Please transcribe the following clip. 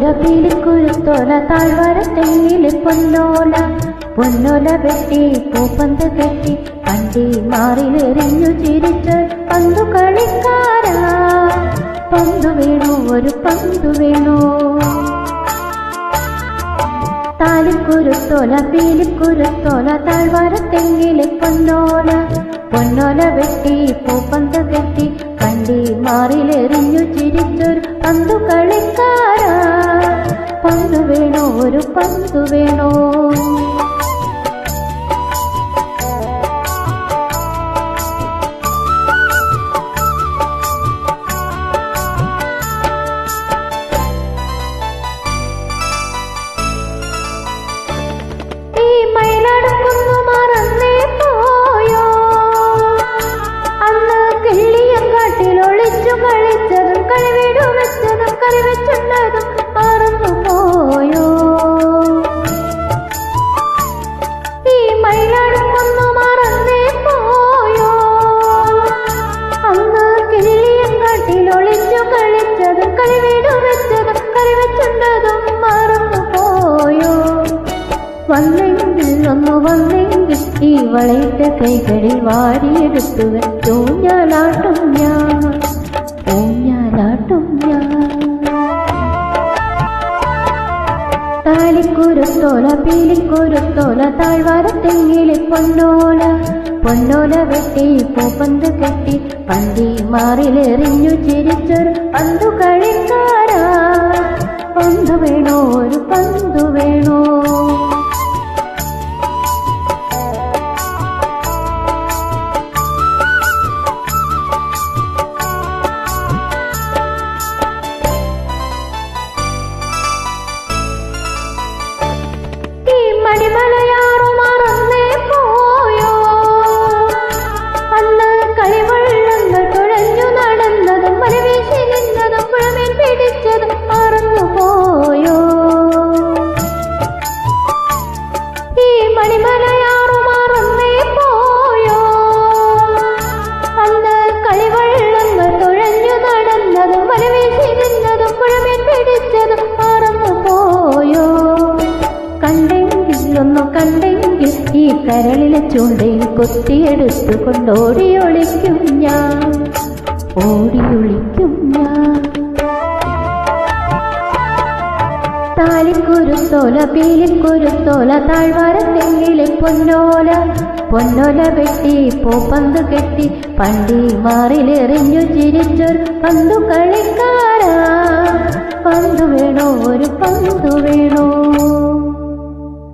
താലിക്കുരുത്തോല പീലിക്കുരുത്തോല താഴ്വാരത്തെങ്ങിലെ പൊന്നോല പൊന്നോല വെട്ടി പൂപ്പന്ത് കെട്ടി വണ്ടി മാറിലെറിഞ്ഞു ചിരിച്ച് പന്തു കളിക്കാരാ പന്തു വേണോ ഒരു പന്തു വേണോ താലിക്കുരുത്തോല പീലിക്കുരുത്തോല താഴ്വാരത്തെങ്ങിലെ പൊന്നോല പൊന്നോല വെട്ടി പൂപ്പന്ത് കെട്ടി വണ്ടി മാറിലെറിഞ്ഞു ചിരിച്ചൊരു പന്തു കളിക്കാരാ പന്തു വേണോ ഒരു പന്തു വേണോ കളിച്ചതും കളിവീടു വെച്ചതും കളി വെച്ചുണ്ടതും മറന്നു പോയോ ഈ മയിലാടുന്നു മറന്നേ പോയോ അന്ന് കിള്ളിയം കാട്ടിൽ ഒളിച്ചു കളിച്ചതും കളിവീടു വെച്ചതും കളി വെച്ചുണ്ടതും മറന്നു പോയോ വന്നെങ്കിൽ ഒന്ന് വന്നെങ്കിൽ ഈ വളയിട്ട കൈകളിൽ വാരിയെടുത്തു ഊഞ്ഞാലാട്ടും ഞാൻ ഊഞ്ഞാലാട്ടും ഞാൻ താലിക്കുരുത്തോല പീലിക്കുരുത്തോല താഴ്വാരത്തെങ്ങിലെ പൊന്നോല പൊന്നോല വെട്ടി പൂപ്പന്ത് കെട്ടി പന്തി മാറിലെറിഞ്ഞു ചിരിച്ചൊരു പന്തു കളിക്കാരാ പന്തു വേണോ ഒരു പന്തു വേണോ മണിമലയാറു മറന്നേ പോയോ അന്ന് കളിവള്ളങ്ങൾ തുഴഞ്ഞു നടന്നതും മലവീശി നിന്നതും പുഴമേൽ പിടിച്ചതും മറന്നു പോയോ ഈ മണിമലയാറു മറന്നേ പോയോ അന്ന് കളിവള്ളങ്ങൾ തുഴഞ്ഞു നടന്നതും മലവീശി നിന്നതും പുഴമേൽ പിടിച്ചതും മറന്നു പോയോ ഒന്നു കണ്ടെങ്കിൽ ഈ കരളിലെ ചൂണ്ടയിൽ കൊത്തിയെടുത്തു കൊണ്ടോടിയൊളിക്കും ഞാൻ ഓടിയൊളിക്കും ഞാൻ താലിക്കുരുത്തോല പീലിക്കുരുത്തോല താഴ്വാരത്തെങ്ങിലെ പൊന്നോല പൊന്നോല വെട്ടി പൂപ്പന്ത് കെട്ടി പണ്ടി മാറിലെറിഞ്ഞു ചിരിച്ചൊരു പന്തു കളിക്കാരാ പന്തു വേണോ ഒരു പന്തു വേണോ